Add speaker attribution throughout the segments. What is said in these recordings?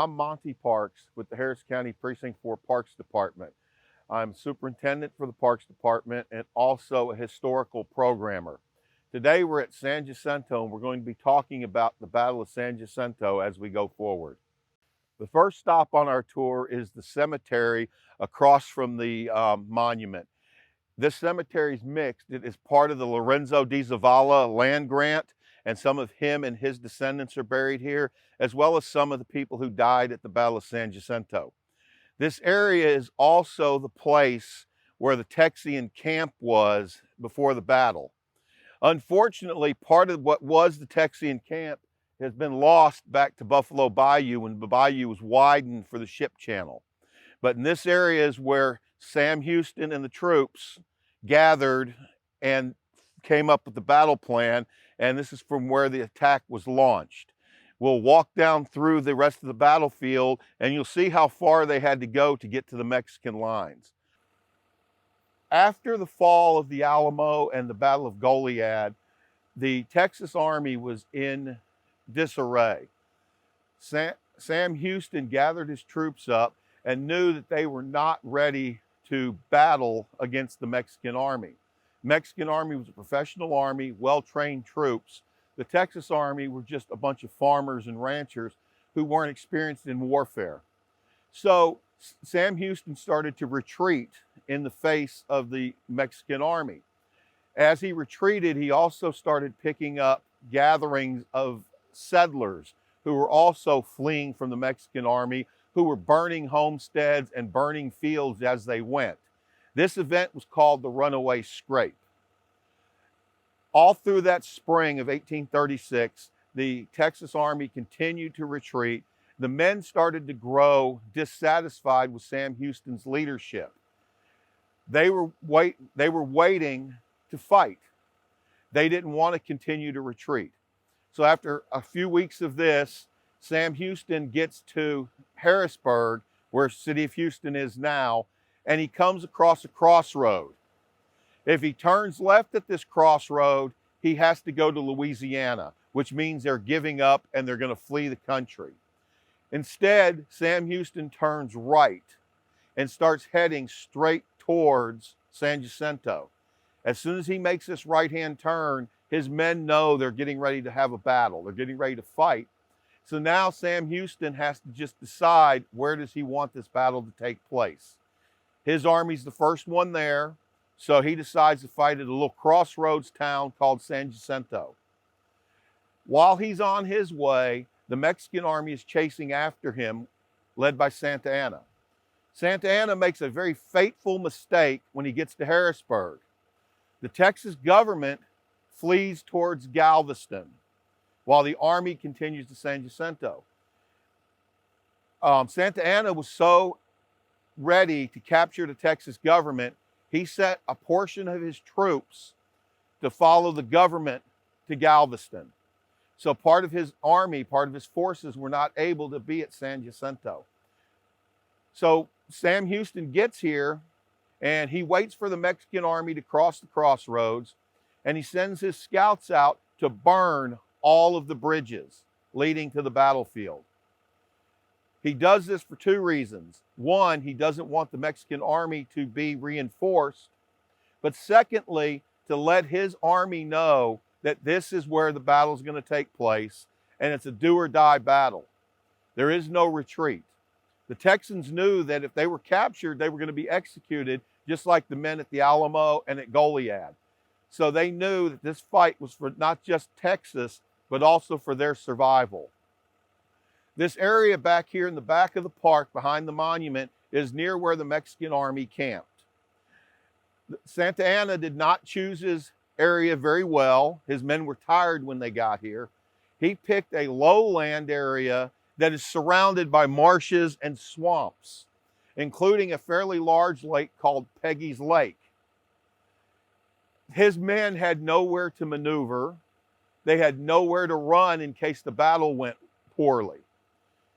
Speaker 1: I'm Monte Parks with the Harris County Precinct 4 Parks Department. I'm superintendent for the Parks Department and also a historical programmer. Today we're at San Jacinto and we're going to be talking about the Battle of San Jacinto as we go forward. The first stop on our tour is the cemetery across from the monument. This cemetery is mixed. It is part of the Lorenzo di Zavala land grant, and some of him and his descendants are buried here, as well as some of the people who died at the Battle of San Jacinto. This area is also the place where the Texian camp was before the battle. Unfortunately, part of what was the Texian camp has been lost back to Buffalo Bayou when the bayou was widened for the ship channel. But in this area is where Sam Houston and the troops gathered and came up with the battle plan, and this is from where the attack was launched. We'll walk down through the rest of the battlefield and you'll see how far they had to go to get to the Mexican lines. After the fall of the Alamo and the Battle of Goliad, the Texas Army was in disarray. Sam Houston gathered his troops up and knew that they were not ready to battle against the Mexican Army. The Mexican Army was a professional army, well-trained troops. The Texas Army were just a bunch of farmers and ranchers who weren't experienced in warfare. So Sam Houston started to retreat in the face of the Mexican Army. As he retreated, he also started picking up gatherings of settlers who were also fleeing from the Mexican Army, who were burning homesteads and burning fields as they went. This event was called the Runaway Scrape. All through that spring of 1836, the Texas Army continued to retreat. The men started to grow dissatisfied with Sam Houston's leadership. They were waiting to fight. They didn't want to continue to retreat. So after a few weeks of this, Sam Houston gets to Harrisburg, where the city of Houston is now, and he comes across a crossroad. If he turns left at this crossroad, he has to go to Louisiana, which means they're giving up and they're going to flee the country. Instead, Sam Houston turns right and starts heading straight towards San Jacinto. As soon as he makes this right-hand turn, his men know they're getting ready to have a battle. They're getting ready to fight. So now Sam Houston has to just decide, where does he want this battle to take place? His army's the first one there, so he decides to fight at a little crossroads town called San Jacinto. While he's on his way, the Mexican army is chasing after him, led by Santa Anna. Santa Anna makes a very fateful mistake when he gets to Harrisburg. The Texas government flees towards Galveston, while the army continues to San Jacinto. Santa Anna was so ready to capture the Texas government, he sent a portion of his troops to follow the government to Galveston. So part of his army, part of his forces were not able to be at San Jacinto. So Sam Houston gets here and he waits for the Mexican army to cross the crossroads, and he sends his scouts out to burn all of the bridges leading to the battlefield. He does this for two reasons. One, he doesn't want the Mexican army to be reinforced, but secondly, to let his army know that this is where the battle is going to take place, and it's a do or die battle. There is no retreat. The Texans knew that if they were captured, they were going to be executed, just like the men at the Alamo and at Goliad. So they knew that this fight was for not just Texas, but also for their survival. This area back here in the back of the park behind the monument is near where the Mexican army camped. Santa Anna did not choose his area very well. His men were tired when they got here. He picked a lowland area that is surrounded by marshes and swamps, including a fairly large lake called Peggy's Lake. His men had nowhere to maneuver. They had nowhere to run in case the battle went poorly.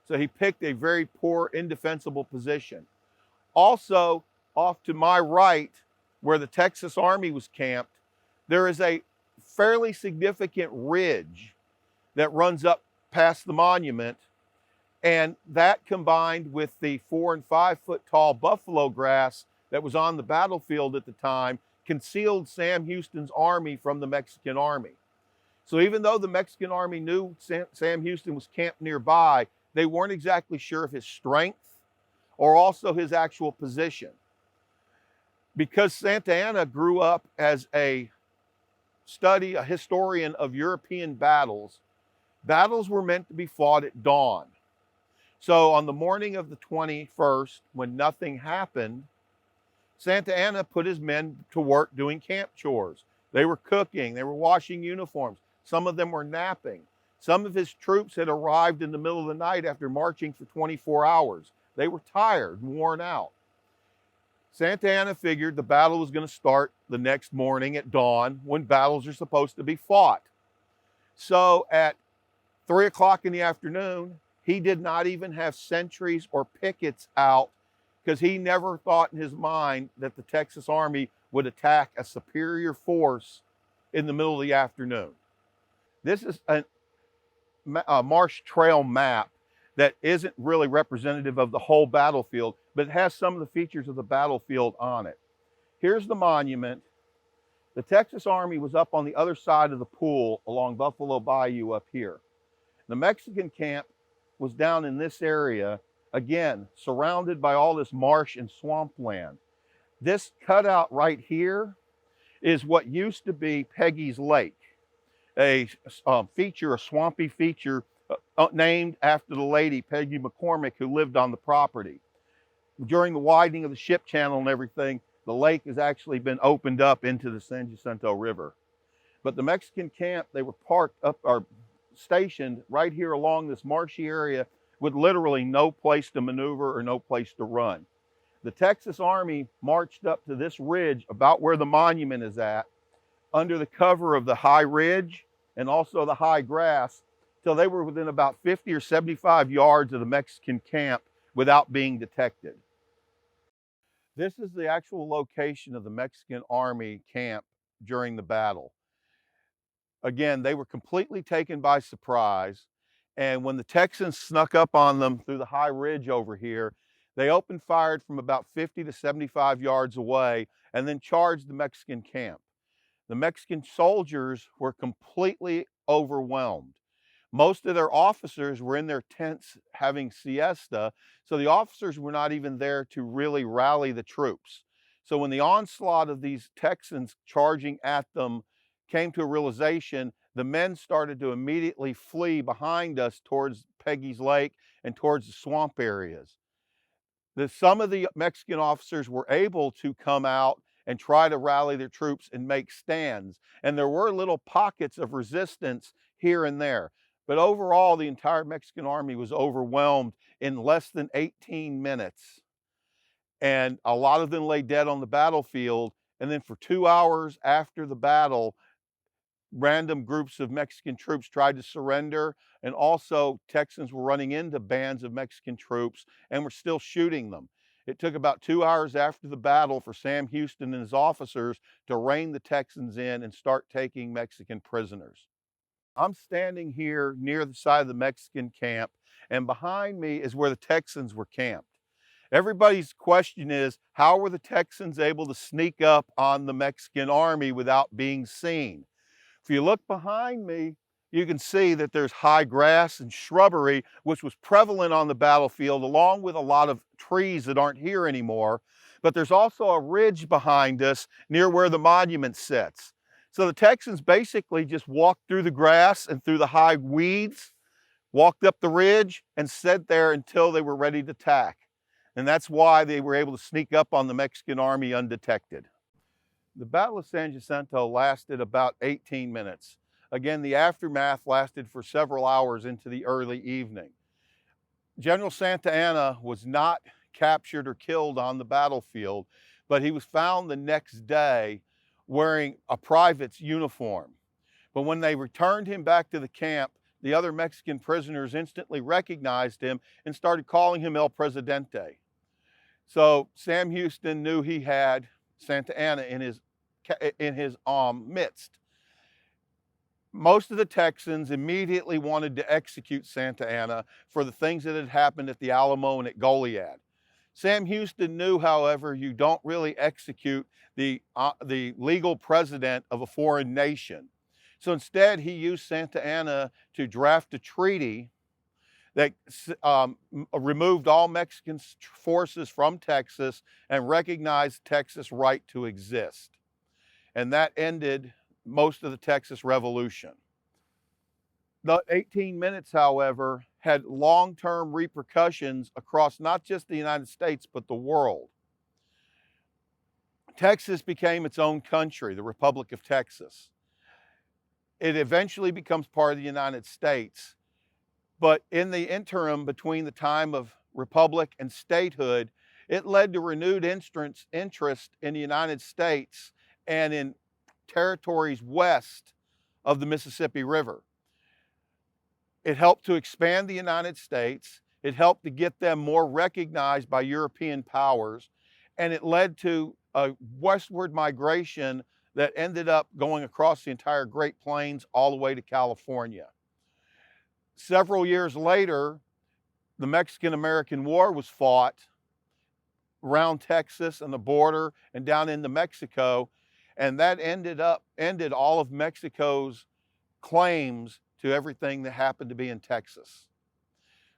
Speaker 1: So he picked a very poor, indefensible position. Also, off to my right, where the Texas Army was camped, there is a fairly significant ridge that runs up past the monument, And that combined with the 4 and 5 foot tall buffalo grass that was on the battlefield at the time concealed Sam Houston's army from the Mexican army. So even though the Mexican army knew Sam Houston was camped nearby, they weren't exactly sure of his strength or also his actual position. Because Santa Anna grew up as a historian of European battles, battles were meant to be fought at dawn. So on the morning of the 21st, when nothing happened, Santa Anna put his men to work doing camp chores. They were cooking, they were washing uniforms. Some of them were napping. Some of his troops had arrived in the middle of the night after marching for 24 hours. They were tired and worn out. Santa Anna figured the battle was going to start the next morning at dawn when battles are supposed to be fought. So at 3 o'clock in the afternoon, he did not even have sentries or pickets out because he never thought in his mind that the Texas Army would attack a superior force in the middle of the afternoon. This is a marsh trail map that isn't really representative of the whole battlefield, but it has some of the features of the battlefield on it. Here's the monument. The Texas Army was up on the other side of the pool along Buffalo Bayou up here. The Mexican camp was down in this area, again, surrounded by all this marsh and swampland. This cutout right here is what used to be Peggy's Lake, a swampy feature named after the lady, Peggy McCormick, who lived on the property. During the widening of the ship channel and everything, the lake has actually been opened up into the San Jacinto River. But the Mexican camp, they were parked up or stationed right here along this marshy area with literally no place to maneuver or no place to run. The Texas Army marched up to this ridge about where the monument is at, under the cover of the high ridge and also the high grass, till they were within about 50 or 75 yards of the Mexican camp without being detected. This is the actual location of the Mexican Army camp during the battle. Again, they were completely taken by surprise. And when the Texans snuck up on them through the high ridge over here, they opened fire from about 50 to 75 yards away and then charged the Mexican camp. The Mexican soldiers were completely overwhelmed. Most of their officers were in their tents having siesta, so the officers were not even there to really rally the troops. So when the onslaught of these Texans charging at them came to a realization, the men started to immediately flee behind us towards Peggy's Lake and towards the swamp areas. Some of the Mexican officers were able to come out and try to rally their troops and make stands. And there were little pockets of resistance here and there. But overall, the entire Mexican army was overwhelmed in less than 18 minutes. And a lot of them lay dead on the battlefield. And then for 2 hours after the battle, random groups of Mexican troops tried to surrender, and also Texans were running into bands of Mexican troops and were still shooting them. It took about 2 hours after the battle for Sam Houston and his officers to rein the Texans in and start taking Mexican prisoners. I'm standing here near the side of the Mexican camp, and behind me is where the Texans were camped. Everybody's question is, how were the Texans able to sneak up on the Mexican army without being seen? If you look behind me, you can see that there's high grass and shrubbery, which was prevalent on the battlefield, along with a lot of trees that aren't here anymore. But there's also a ridge behind us near where the monument sits. So the Texans basically just walked through the grass and through the high weeds, walked up the ridge, and sat there until they were ready to attack. And that's why they were able to sneak up on the Mexican army undetected. The Battle of San Jacinto lasted about 18 minutes. Again, the aftermath lasted for several hours into the early evening. General Santa Anna was not captured or killed on the battlefield, but he was found the next day wearing a private's uniform. But when they returned him back to the camp, the other Mexican prisoners instantly recognized him and started calling him El Presidente. So Sam Houston knew he had Santa Anna in his midst. most of the Texans immediately wanted to execute Santa Anna for the things that had happened at the Alamo and at Goliad. Sam Houston knew, however, you don't really execute the legal president of a foreign nation. So instead, he used Santa Anna to draft a treaty that removed all Mexican forces from Texas and recognized Texas' right to exist. And that ended most of the Texas Revolution. The 18 minutes, however, had long-term repercussions across not just the United States, but the world. Texas became its own country, the Republic of Texas. It eventually becomes part of the United States, but in the interim between the time of republic and statehood, it led to renewed interest in the United States and in territories west of the Mississippi River. It helped to expand the United States. It helped to get them more recognized by European powers, and it led to a westward migration that ended up going across the entire Great Plains all the way to California. Several years later, the Mexican-American War was fought around Texas and the border and down into Mexico, and that ended all of Mexico's claims to everything that happened to be in Texas.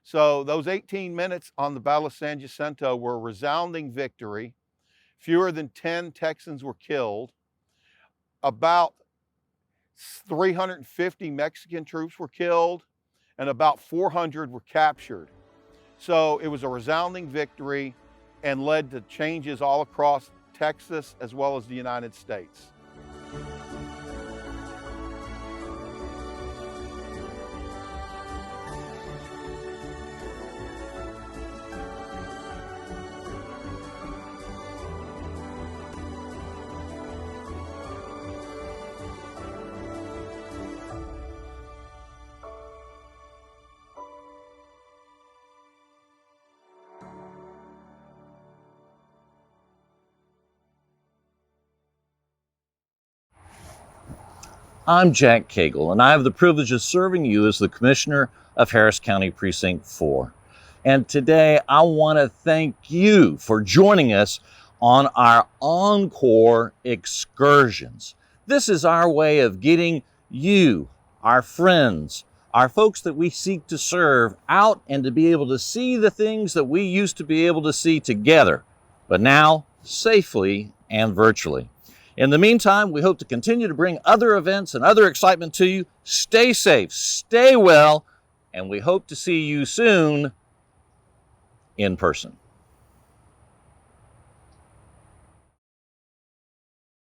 Speaker 1: So those 18 minutes on the Battle of San Jacinto were a resounding victory. Fewer than 10 Texans were killed. About 350 Mexican troops were killed, and about 400 were captured. So it was a resounding victory and led to changes all across Texas as well as the United States.
Speaker 2: I'm Jack Cagle, and I have the privilege of serving you as the Commissioner of Harris County Precinct 4. And today I want to thank you for joining us on our Encore Excursions. This is our way of getting you, our friends, our folks that we seek to serve out and to be able to see the things that we used to be able to see together, but now safely and virtually. In the meantime, we hope to continue to bring other events and other excitement to you. Stay safe, stay well, and we hope to see you soon in person.